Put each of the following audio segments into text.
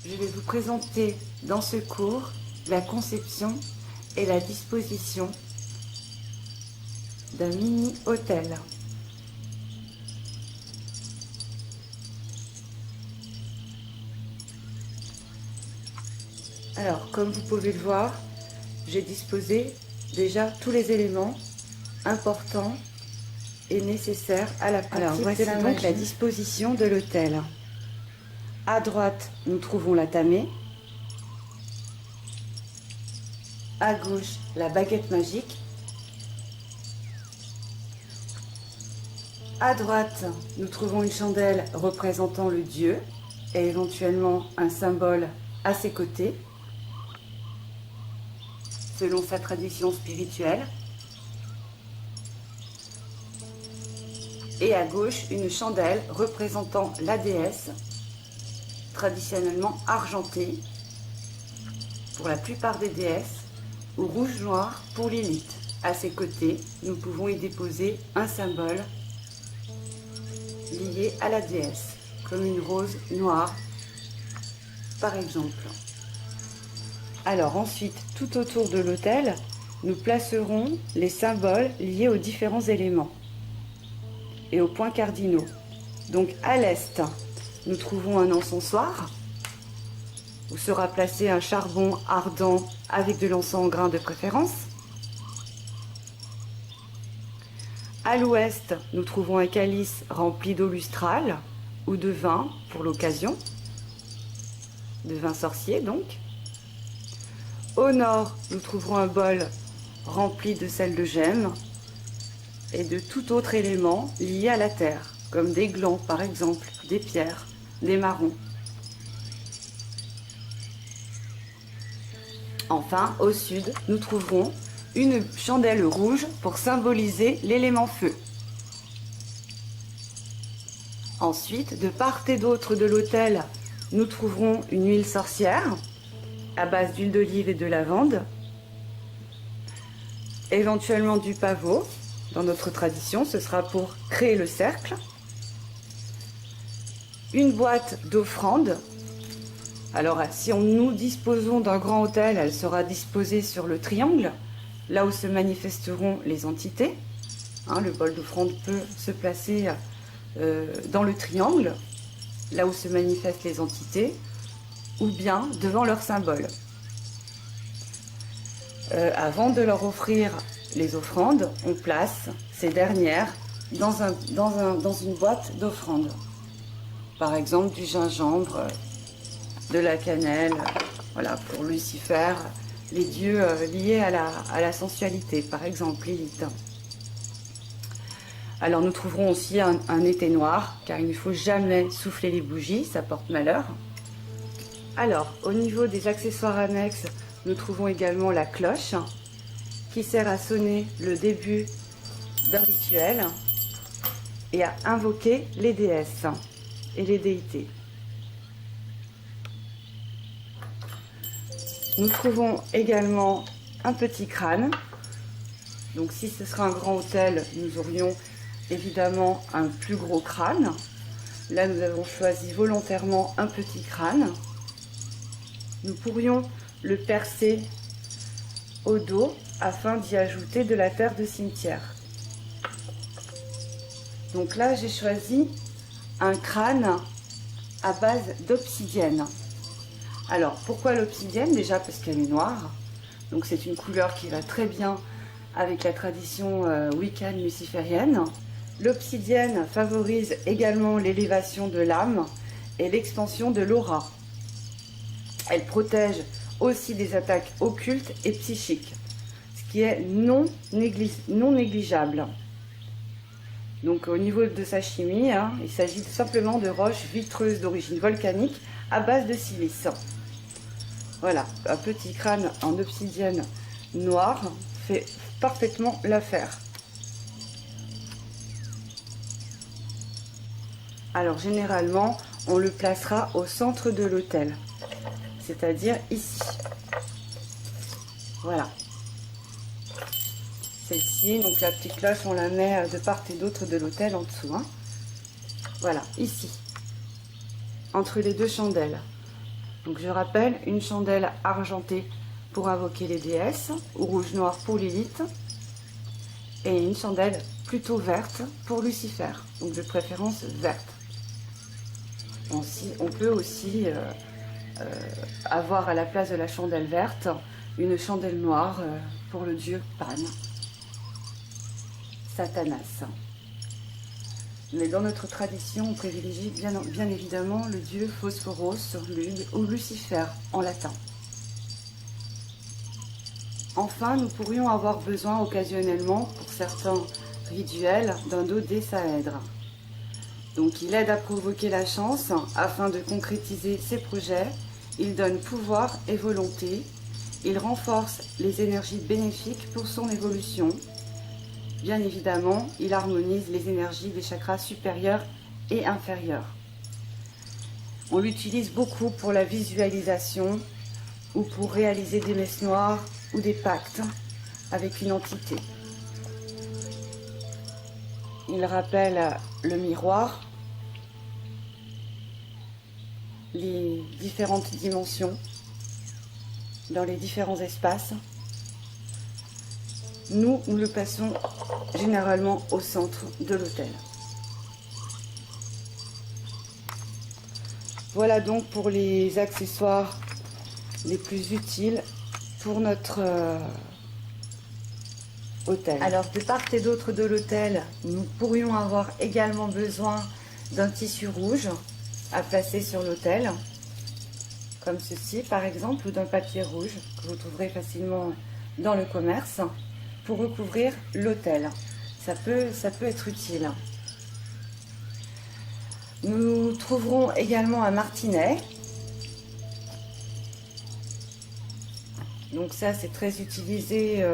je vais vous présenter dans ce cours la conception et la disposition d'un mini-hôtel. Alors, comme vous pouvez le voir, j'ai disposé déjà tous les éléments importants et nécessaires à la pratique. Alors, voici donc la disposition de l'hôtel. À droite, nous trouvons la tamée. À gauche, la baguette magique. À droite, nous trouvons une chandelle représentant le dieu et éventuellement un symbole à ses côtés, selon sa tradition spirituelle. Et à gauche, une chandelle représentant la déesse, traditionnellement argentée pour la plupart des déesses, ou rouge-noir pour Lilith. À ses côtés, nous pouvons y déposer un symbole lié à la déesse, comme une rose noire, par exemple. Alors ensuite, tout autour de l'autel, nous placerons les symboles liés aux différents éléments et aux points cardinaux. Donc à l'est, nous trouvons un encensoir où sera placé un charbon ardent avec de l'encens en grains de préférence. À l'ouest, nous trouvons un calice rempli d'eau lustrale ou de vin pour l'occasion, de vin sorcier donc. Au nord, nous trouverons un bol rempli de sel de gemme et de tout autre élément lié à la terre, comme des glands par exemple, des pierres, des marrons. Enfin, au sud, nous trouverons une chandelle rouge pour symboliser l'élément feu. Ensuite, de part et d'autre de l'autel, nous trouverons une huile sorcière à base d'huile d'olive et de lavande, éventuellement du pavot. Dans notre tradition, ce sera pour créer le cercle. Une boîte d'offrande. Alors, si nous disposons d'un grand autel, elle sera disposée sur le triangle, là où se manifesteront les entités. Le bol d'offrande peut se placer dans le triangle, là où se manifestent les entités, ou bien devant leur symbole. Avant de leur offrir les offrandes, on place ces dernières dans une boîte d'offrandes. Par exemple, du gingembre, de la cannelle, voilà, pour Lucifer, les dieux liés à la sensualité, par exemple Lilith. Alors nous trouverons aussi un été noir, car il ne faut jamais souffler les bougies, ça porte malheur. Alors, au niveau des accessoires annexes, nous trouvons également la cloche, qui sert à sonner le début d'un rituel et à invoquer les déesses et les déités. Nous trouvons également un petit crâne. Donc si ce sera un grand autel, nous aurions évidemment un plus gros crâne. Là, nous avons choisi volontairement un petit crâne. Nous pourrions le percer au dos afin d'y ajouter de la terre de cimetière. Donc là, j'ai choisi un crâne à base d'obsidienne. Alors, pourquoi l'obsidienne? Déjà parce qu'elle est noire. Donc c'est une couleur qui va très bien avec la tradition wiccan luciférienne. L'obsidienne favorise également l'élévation de l'âme et l'expansion de l'aura. Elle protège aussi des attaques occultes et psychiques, ce qui est non négligeable. Donc au niveau de sa chimie, il s'agit simplement de roches vitreuses d'origine volcanique à base de silice. Voilà, un petit crâne en obsidienne noire fait parfaitement l'affaire. Alors généralement, on le placera au centre de l'autel, c'est-à-dire ici. Voilà. Celle-ci, donc la petite cloche, on la met de part et d'autre de l'autel en dessous. Voilà, ici, entre les deux chandelles. Donc je rappelle, une chandelle argentée pour invoquer les déesses, ou rouge-noir pour Lilith, et une chandelle plutôt verte pour Lucifer, donc de préférence verte. On peut aussi avoir à la place de la chandelle verte une chandelle noire pour le dieu Pan, Satanas. Mais dans notre tradition, on privilégie bien évidemment le dieu Phosphoros ou Lucifer en latin. Enfin, nous pourrions avoir besoin occasionnellement, pour certains rituels, d'un dodécaèdre. Donc il aide à provoquer la chance afin de concrétiser ses projets, il donne pouvoir et volonté, il renforce les énergies bénéfiques pour son évolution. Bien évidemment, il harmonise les énergies des chakras supérieurs et inférieurs. On l'utilise beaucoup pour la visualisation ou pour réaliser des messes noires ou des pactes avec une entité. Il rappelle le miroir, les différentes dimensions dans les différents espaces. Nous le passons généralement au centre de l'autel. Voilà donc pour les accessoires les plus utiles pour notre autel. Alors de part et d'autre de l'autel, nous pourrions avoir également besoin d'un tissu rouge à placer sur l'autel, comme ceci par exemple, ou d'un papier rouge que vous trouverez facilement dans le commerce pour recouvrir l'autel. Ça peut être utile. Nous trouverons également un martinet. Donc ça, c'est très utilisé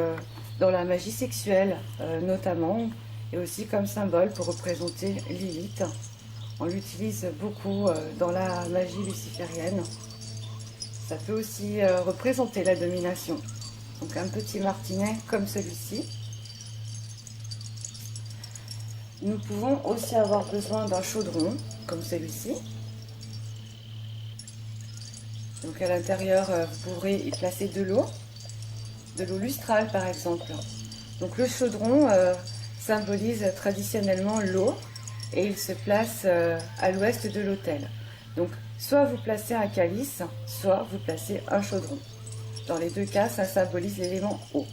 dans la magie sexuelle notamment, et aussi comme symbole pour représenter Lilith. On l'utilise beaucoup dans la magie luciférienne. Ça peut aussi représenter la domination. Donc un petit martinet comme celui-ci. Nous pouvons aussi avoir besoin d'un chaudron comme celui-ci. Donc à l'intérieur, vous pourrez y placer de l'eau lustrale par exemple. Donc le chaudron symbolise traditionnellement l'eau et il se place à l'ouest de l'autel. Donc soit vous placez un calice, soit vous placez un chaudron. Dans les deux cas, ça symbolise l'élément eau.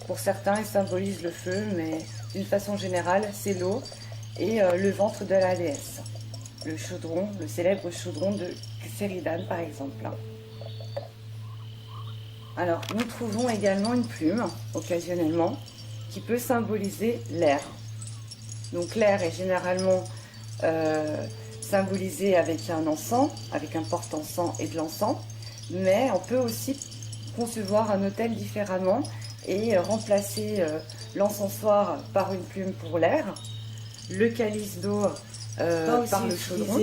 Pour certains, il symbolise le feu, mais d'une façon générale, c'est l'eau et le ventre de la déesse. Le chaudron, le célèbre chaudron de Sheridan par exemple. Alors, nous trouvons également une plume, occasionnellement, qui peut symboliser l'air. Donc l'air est généralement symbolisé avec un encens, avec un porte-encens et de l'encens, mais on peut aussi concevoir un autel différemment et remplacer l'encensoir par une plume pour l'air, le calice d'eau par le chaudron,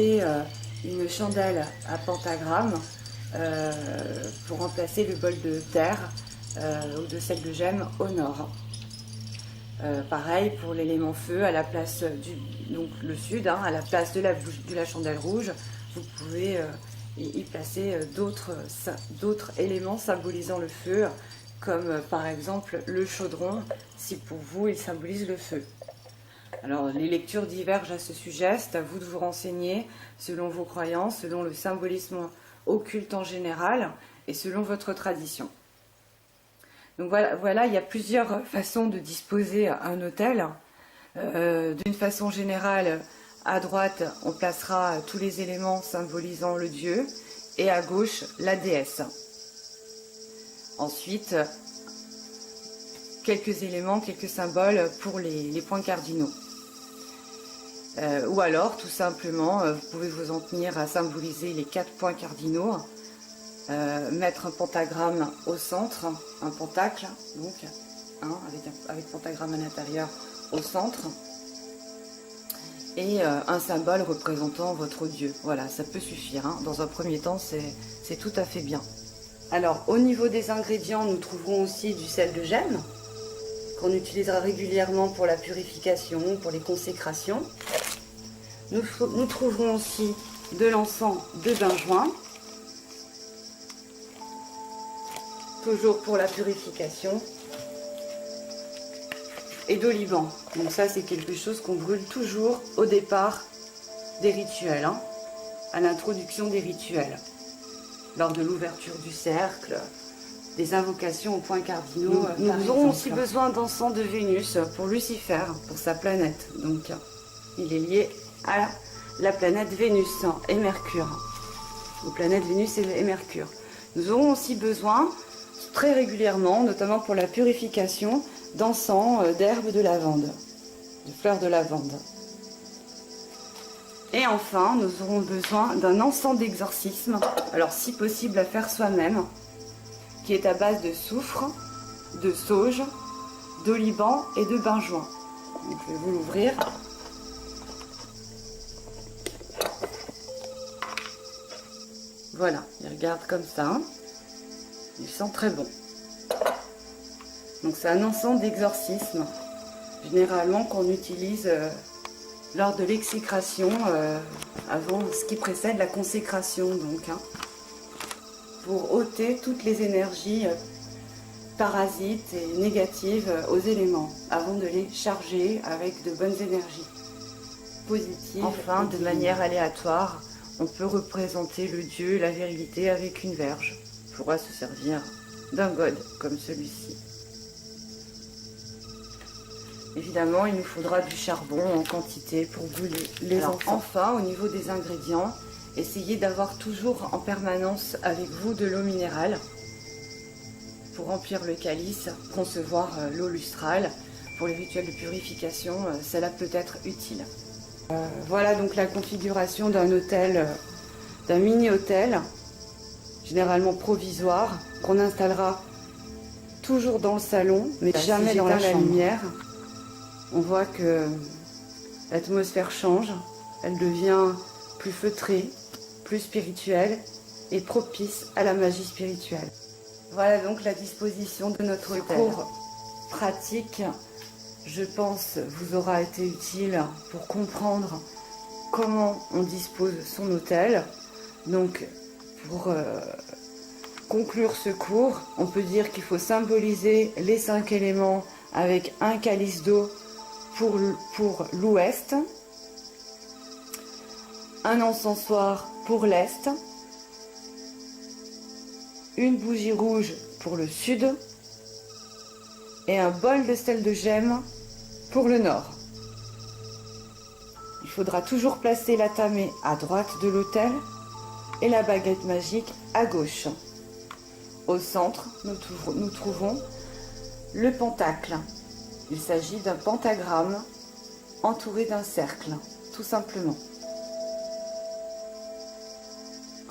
une chandelle à pentagramme pour remplacer le bol de terre ou de sel de gemme au nord. Pareil pour l'élément feu, à la place donc le sud, à la place de la chandelle rouge, vous pouvez y placer d'autres éléments symbolisant le feu, comme par exemple le chaudron, si pour vous il symbolise le feu. Alors les lectures divergent à ce sujet, c'est à vous de vous renseigner selon vos croyances, selon le symbolisme occulte en général et selon votre tradition. Donc voilà, il y a plusieurs façons de disposer un autel. D'une façon générale, à droite, on placera tous les éléments symbolisant le dieu et à gauche, la déesse. Ensuite, quelques éléments, quelques symboles pour les points cardinaux. Ou alors, tout simplement, vous pouvez vous en tenir à symboliser les 4 points cardinaux. Mettre un pentagramme au centre, un pentacle, donc, avec pentagramme à l'intérieur au centre, et un symbole représentant votre dieu. Voilà, ça peut suffire. Dans un premier temps, c'est tout à fait bien. Alors, au niveau des ingrédients, nous trouverons aussi du sel de gemme, qu'on utilisera régulièrement pour la purification, pour les consécrations. Nous trouverons aussi de l'encens de benjoin, toujours pour la purification, et d'oliban. Donc ça, c'est quelque chose qu'on brûle toujours au départ des rituels, hein, à l'introduction des rituels, lors de l'ouverture du cercle, des invocations aux points cardinaux. Nous aurons aussi besoin d'encens de Vénus pour Lucifer, pour sa planète. Donc, il est lié à la planète Vénus et Mercure. Les planètes Vénus et Mercure. Nous aurons aussi besoin, très régulièrement, notamment pour la purification, d'encens, d'herbes de lavande, de fleurs de lavande. Et enfin, nous aurons besoin d'un encens d'exorcisme, alors si possible à faire soi-même, qui est à base de soufre, de sauge, d'oliban et de benjoin. Donc, je vais vous l'ouvrir. Voilà, il regarde comme ça. Il sent très bon. Donc c'est un encens d'exorcisme, généralement qu'on utilise lors de l'exécration, avant ce qui précède la consécration, donc, hein, pour ôter toutes les énergies parasites et négatives aux éléments, avant de les charger avec de bonnes énergies positives. Enfin, de manière aléatoire, on peut représenter le Dieu, la virilité avec une verge. On pourra se servir d'un god comme celui-ci. Évidemment, il nous faudra du charbon en quantité pour brûler les encens. Enfin, au niveau des ingrédients, essayez d'avoir toujours en permanence avec vous de l'eau minérale pour remplir le calice, concevoir l'eau lustrale. Pour les rituels de purification, cela peut être utile. Voilà donc la configuration d'un hôtel, d'un mini-hôtel, généralement provisoire, qu'on installera toujours dans le salon, mais jamais dans la lumière. On voit que l'atmosphère change, elle devient plus feutrée, plus spirituelle et propice à la magie spirituelle. Voilà donc la disposition de notre cours pratique, je pense, vous aura été utile pour comprendre comment on dispose son hôtel. Donc, pour conclure ce cours, on peut dire qu'il faut symboliser les 5 éléments avec un calice d'eau pour l'ouest, un encensoir pour l'est, une bougie rouge pour le sud et un bol de sel de gemme pour le nord. Il faudra toujours placer la tamée à droite de l'autel et la baguette magique à gauche. Au centre, nous trouvons le pentacle. Il s'agit d'un pentagramme entouré d'un cercle, tout simplement,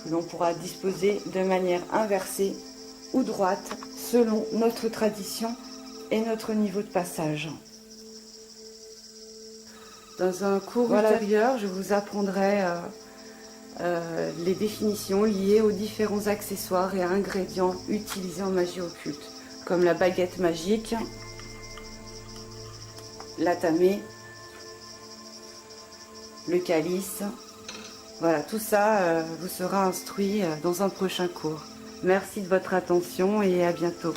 que l'on pourra disposer de manière inversée ou droite selon notre tradition et notre niveau de passage. Dans un cours ultérieur, je vous apprendrai les définitions liées aux différents accessoires et ingrédients utilisés en magie occulte, comme la baguette magique, la tamée, le calice. Voilà, tout ça vous sera instruit dans un prochain cours. Merci de votre attention et à bientôt.